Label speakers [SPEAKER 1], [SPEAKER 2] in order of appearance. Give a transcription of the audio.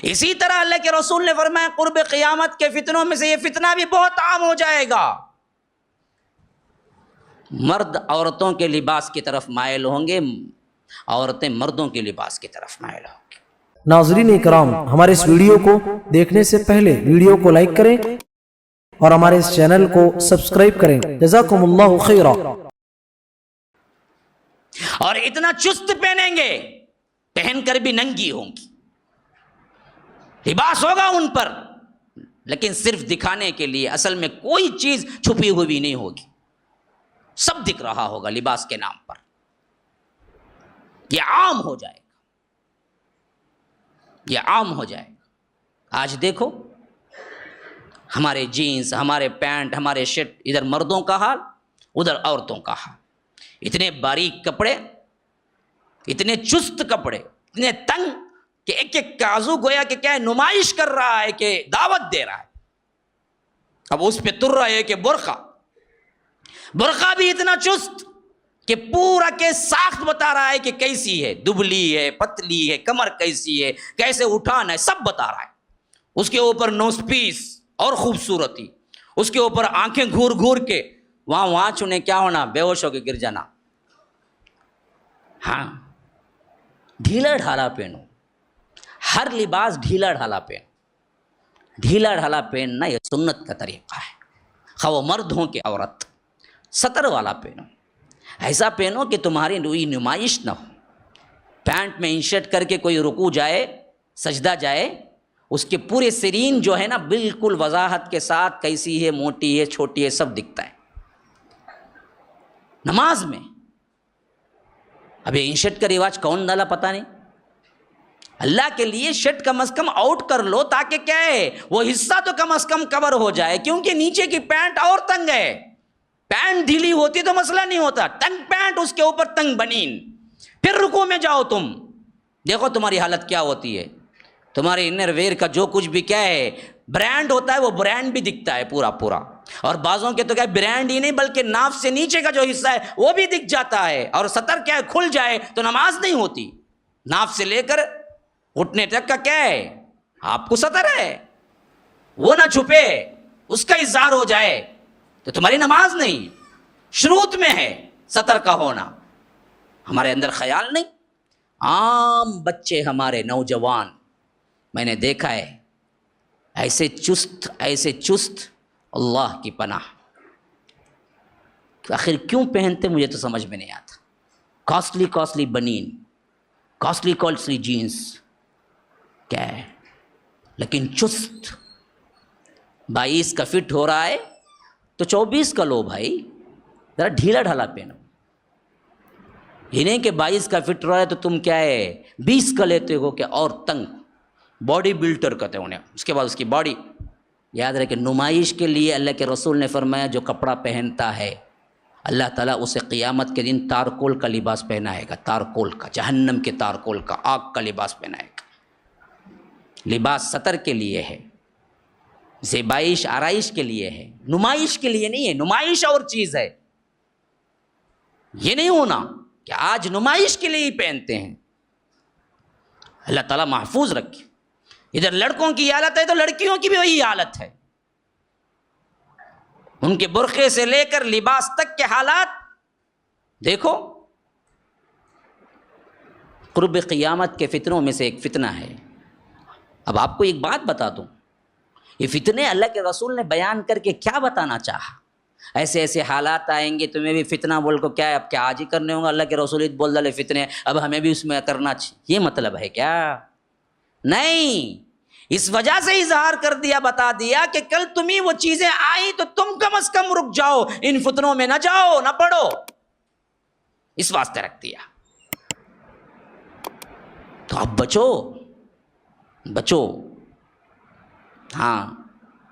[SPEAKER 1] اسی طرح اللہ کے رسول نے فرمایا قرب قیامت کے فتنوں میں سے یہ فتنہ بھی بہت عام ہو جائے گا، مرد عورتوں کے لباس کی طرف مائل ہوں گے، عورتیں مردوں کے لباس کی طرف مائل ہوں گی۔
[SPEAKER 2] ناظرین اکرام، ہمارے اس ویڈیو کو دیکھنے سے پہلے ویڈیو کو لائک کریں اور ہمارے اس چینل کو سبسکرائب کریں۔ جزاکم اللہ خیرا۔
[SPEAKER 1] اور اتنا چست پہنیں گے، پہن کر بھی ننگی ہوں گی، لباس ہوگا ان پر لیکن صرف دکھانے کے لیے، اصل میں کوئی چیز چھپی ہوئی بھی نہیں ہوگی، سب دکھ رہا ہوگا لباس کے نام پر۔ یہ عام ہو جائے گا، یہ عام ہو جائے گا۔ آج دیکھو ہمارے جینز، ہمارے پینٹ، ہمارے شرٹ، ادھر مردوں کا حال ادھر عورتوں کا حال، اتنے باریک کپڑے، اتنے چست کپڑے، اتنے تنگ کہ ایک ایک کازو گویا کہ کیا ہے، نمائش کر رہا ہے کہ دعوت دے رہا ہے۔ اب اس پہ تر رہا ہے کہ برقع بھی اتنا چست کہ پورا کے ساخت بتا رہا ہے کہ کیسی ہے، دبلی ہے، پتلی ہے، کمر کیسی ہے، کیسے اٹھانا ہے، سب بتا رہا ہے۔ اس کے اوپر نوز پیس اور خوبصورتی، اس کے اوپر آنکھیں گھور گھور کے وہاں چنے کیا ہونا، بے ہوش ہو کے گر جانا۔ ہاں، ڈھیلا ڈھالا پہنو، ہر لباس ڈھیلا ڈھالا پہنو۔ ڈھیلا ڈھالا پہننا یہ سنت کا طریقہ ہے، خواہ وہ مرد ہوں کہ عورت۔ سطر والا پہنو، ایسا پہنو کہ تمہاری روئی نمائش نہ ہو۔ پینٹ میں انشرٹ کر کے کوئی رکوع جائے، سجدہ جائے، اس کے پورے سرین جو ہے نا بالکل وضاحت کے ساتھ کیسی ہے، موٹی ہے، چھوٹی ہے، سب دکھتا ہے۔ نماز میں اب یہ انشرٹ کا رواج کون ڈالا پتہ نہیں، اللہ کے لیے شرٹ کم از کم آؤٹ کر لو تاکہ کیا ہے وہ حصہ تو کم از کم کور ہو جائے، کیونکہ نیچے کی پینٹ اور تنگ ہے۔ پینٹ ڈھیلی ہوتی تو مسئلہ نہیں ہوتا، تنگ پینٹ، اس کے اوپر تنگ بنین، پھر رکوع میں جاؤ تم، دیکھو تمہاری حالت کیا ہوتی ہے۔ تمہارے انر ویئر کا جو کچھ بھی کیا ہے برانڈ ہوتا ہے، وہ برانڈ بھی دکھتا ہے پورا پورا، اور بعضوں کے تو کیا برانڈ ہی نہیں بلکہ ناف سے نیچے کا جو حصہ ہے وہ بھی دکھ جاتا ہے، اور سطر کیا ہے کھل جائے تو نماز نہیں ہوتی۔ ناف سے لے کر گھٹنے تک کا کیا ہے آپ کو سطر ہے، وہ نہ چھپے، اس کا اظہار ہو جائے تو تمہاری نماز نہیں۔ شروط میں ہے سطر کا ہونا، ہمارے اندر خیال نہیں۔ عام بچے ہمارے نوجوان میں نے دیکھا ہے ایسے چست، اللہ کی پناہ، آخر کیوں پہنتے مجھے تو سمجھ میں نہیں آتا۔ کاسٹلی بنین، کاسٹلی جینز کیا ہے، لیکن چست۔ 22 کا فٹ ہو رہا ہے تو 24 کا لو بھائی، ذرا ڈھیلا ڈھالا پہنو۔ یہ نہیں کہ 22 کا فٹ ہو رہا ہے تو تم کیا ہے 20 کا لیتے ہو کہ اور تنگ، باڈی بلڈر کہتے ہیں انہیں۔ اس کے بعد اس کی باڈی، یاد رہے کہ نمائش کے لیے اللہ کے رسول نے فرمایا جو کپڑا پہنتا ہے اللہ تعالیٰ اسے قیامت کے دن تارکول کا لباس پہنائے گا، تارکول کا، جہنم کے تارکول کا، آگ کا لباس پہنائے گا۔ لباس سطر کے لیے ہے، زیبائش آرائش کے لیے ہے، نمائش کے لیے نہیں ہے۔ نمائش اور چیز ہے، یہ نہیں ہونا کہ آج نمائش کے لیے ہی پہنتے ہیں۔ اللہ تعالیٰ محفوظ رکھے۔ ادھر لڑکوں کی حالت ہے تو لڑکیوں کی بھی وہی حالت ہے، ان کے برقعے سے لے کر لباس تک کے حالات دیکھو۔ قرب قیامت کے فتنوں میں سے ایک فتنہ ہے۔ اب آپ کو ایک بات بتا دوں، یہ فتنے اللہ کے رسول نے بیان کر کے کیا بتانا چاہا؟ ایسے ایسے حالات آئیں گے تمہیں بھی فتنہ بول کو کیا ہے، اب کیا آج ہی کرنے ہوں گے، اللہ کے رسول بول ڈالے فتنے، اب ہمیں بھی اس میں کرنا چاہیے، یہ مطلب ہے کیا؟ نہیں، اس وجہ سے اظہار کر دیا، بتا دیا کہ کل تمہیں وہ چیزیں آئیں تو تم کم از کم رک جاؤ، ان فتنوں میں نہ جاؤ، نہ پڑو، اس واسطے رکھ دیا۔ تو اب بچو، ہاں